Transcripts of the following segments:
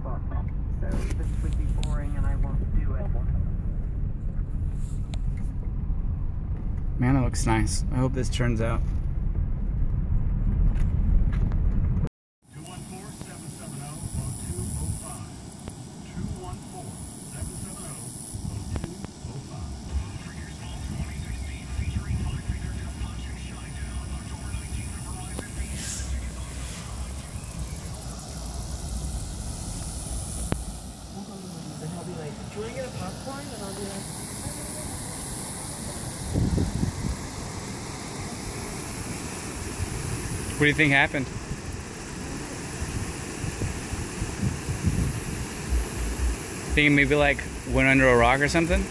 book. So this would be boring and I won't do it. Man, that looks nice. I hope this turns out. Do you want to get a popcorn? And I'll be like... What do you think happened? Think it maybe like went under a rock or something?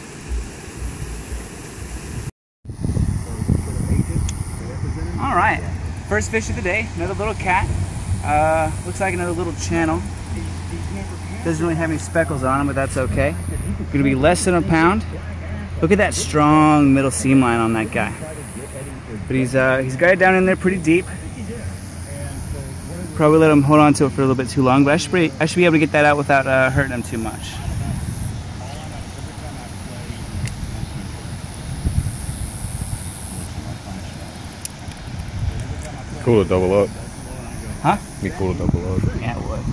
Alright, first fish of the day, another little cat. Looks like another little channel. Doesn't really have any speckles on him, but that's okay. Gonna be less than a pound. Look at that strong middle seam line on that guy. But he's got it down in there pretty deep. Probably let him hold on to it for a little bit too long, but I should be able to get that out without hurting him too much. Cool to double up. Huh? Be cool to double up. Yeah, it would.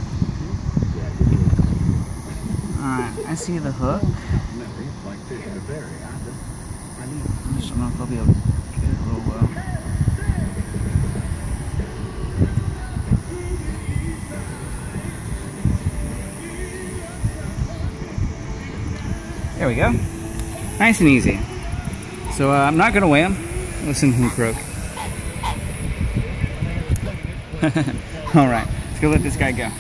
Alright, I see the hook. I just don't know if I'll be able to get it real well. There we go. Nice and easy. So I'm not going to weigh him. Listen to him croak. Alright, let's go let this guy go.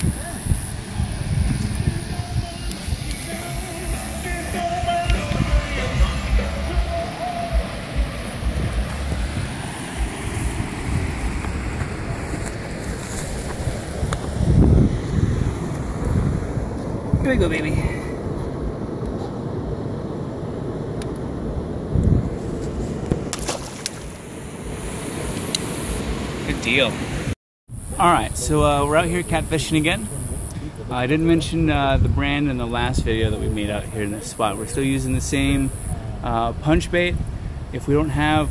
Here we go, baby. Good deal. Alright, so we're out here catfishing again. I didn't mention the brand in the last video that we made out here in this spot. We're still using the same punch bait. If we don't have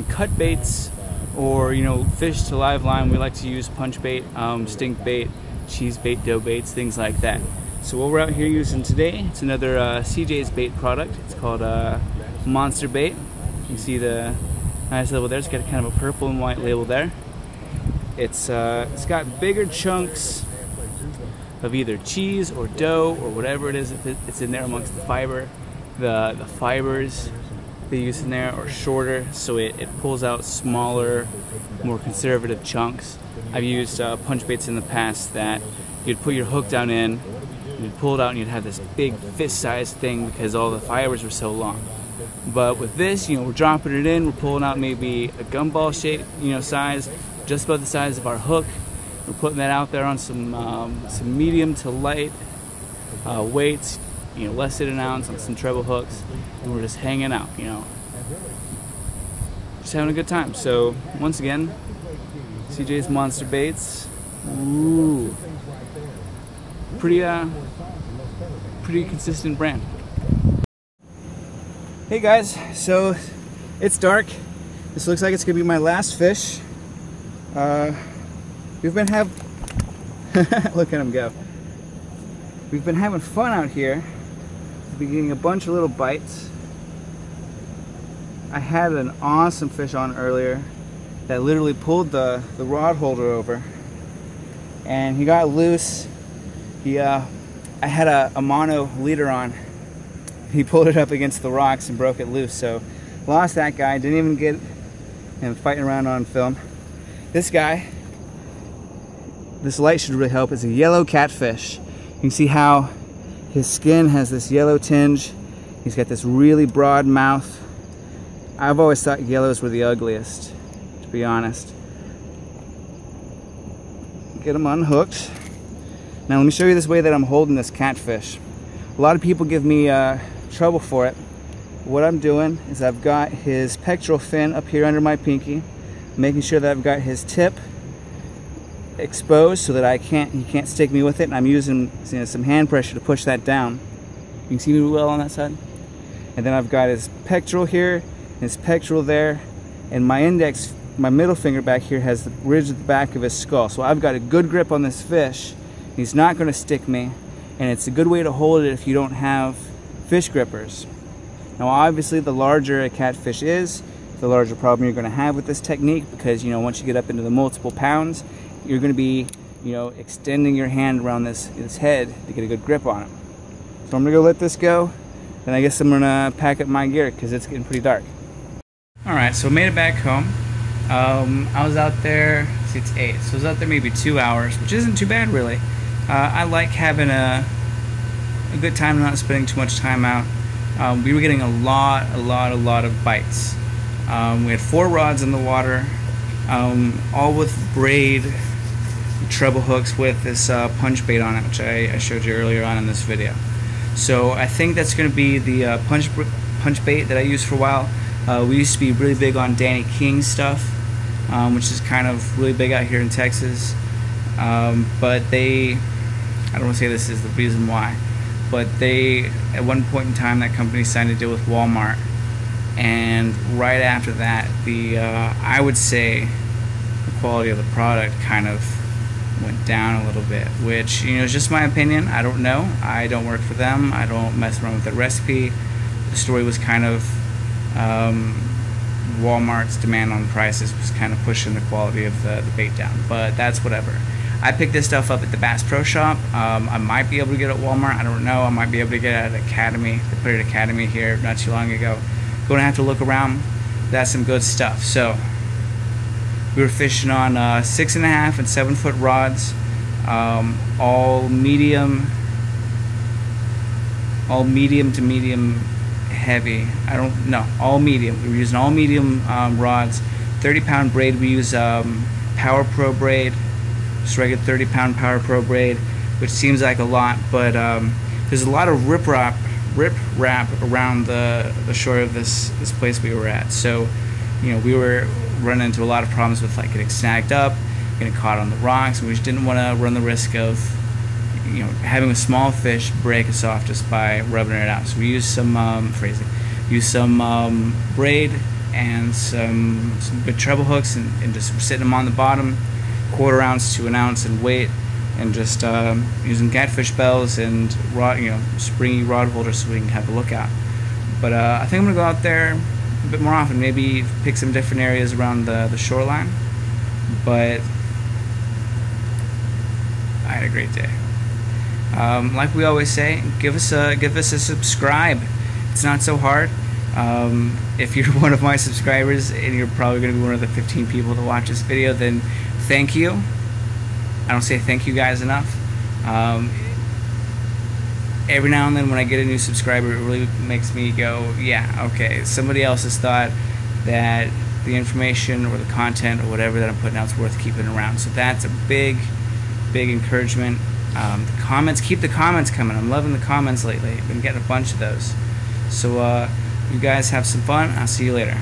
cut baits or fish to live line, we like to use punch bait, stink bait, cheese bait, dough baits, things like that. So what we're out here using today, it's another CJ's bait product. It's called Monster Bait. You can see the nice label there. It's got kind of a purple and white label there. It's got bigger chunks of either cheese or dough or whatever it is it's in there amongst the fiber. The fibers they use in there are shorter, so it pulls out smaller, more conservative chunks. I've used punch baits in the past that you'd put your hook down in, you'd pull it out and you'd have this big fist-sized thing because all the fibers were so long. But with this, we're dropping it in, we're pulling out maybe a gumball shape, size, just about the size of our hook. We're putting that out there on some medium to light weights, less than an ounce on some treble hooks, and we're just hanging out, just having a good time. So once again, CJ's Monster Baits. Ooh, pretty consistent brand. Hey guys, so it's dark. This looks like it's gonna be my last fish. We've been look at him go. We've been having fun out here. We've been getting a bunch of little bites. I had an awesome fish on earlier that literally pulled the rod holder over, and he got loose. I had a mono leader on. He pulled it up against the rocks and broke it loose, so lost that guy. Didn't even get him fighting around on film. This guy, this light should really help. It's a yellow catfish. You can see how his skin has this yellow tinge. He's got this really broad mouth. I've always thought yellows were the ugliest, to be honest. Get him unhooked. Now let me show you this way that I'm holding this catfish. A lot of people give me trouble for it. What I'm doing is I've got his pectoral fin up here under my pinky, making sure that I've got his tip exposed so that he can't stick me with it, and I'm using some hand pressure to push that down. You can see me well on that side. And then I've got his pectoral here, and his pectoral there, and my middle finger back here has the ridge at the back of his skull. So I've got a good grip on this fish. He's not going to stick me, and it's a good way to hold it if you don't have fish grippers. Now obviously the larger a catfish is, the larger problem you're going to have with this technique, because once you get up into the multiple pounds, you're going to be extending your hand around this head to get a good grip on him. So I'm going to go let this go, and I guess I'm going to pack up my gear because it's getting pretty dark. Alright, so I made it back home. I was out there, see, it's 8, so I was out there maybe 2 hours, which isn't too bad really. I like having a good time, not spending too much time out. We were getting a lot of bites. We had 4 rods in the water, all with braid treble hooks with this punch bait on it, which I showed you earlier on in this video. So I think that's going to be the punch bait that I used for a while. We used to be really big on Danny King's stuff, which is kind of really big out here in Texas. But I don't want to say this is the reason why, but at one point in time, that company signed a deal with Walmart, and right after that, I would say the quality of the product kind of went down a little bit, which is just my opinion. I don't know. I don't work for them. I don't mess around with the recipe. The story was kind of Walmart's demand on prices was kind of pushing the quality of the bait down, but that's whatever. I picked this stuff up at the Bass Pro Shop. I might be able to get it at Walmart. I don't know. I might be able to get it at Academy. They put it at Academy here not too long ago. Going to have to look around. That's some good stuff. So we were fishing on 6.5 and 7 foot rods, all medium to medium heavy. All medium. We were using all medium rods. 30-pound braid. We use Power Pro braid, just regular 30-pound Power Pro braid, which seems like a lot, but there's a lot of rip wrap around the shore of this place we were at. So we were running into a lot of problems with getting snagged up, getting caught on the rocks, and we just didn't want to run the risk of having a small fish break us off just by rubbing it out. So we used some braid and some good treble hooks, and just sitting them on the bottom, 1/4 ounce to 1 ounce in weight, and just using catfish bells and springy rod holders so we can have a lookout. But I think I'm gonna go out there a bit more often, maybe pick some different areas around the shoreline. But I had a great day. Like we always say, give us a subscribe. It's not so hard. If you're one of my subscribers, and you're probably going to be one of the 15 people to watch this video, then thank you. I don't say thank you guys enough. Every now and then when I get a new subscriber, it really makes me go, yeah, okay, somebody else has thought that the information or the content or whatever that I'm putting out is worth keeping around. So that's a big encouragement. The comments, keep the comments coming. I'm loving the comments lately. I've been getting a bunch of those. So you guys have some fun. I'll see you later.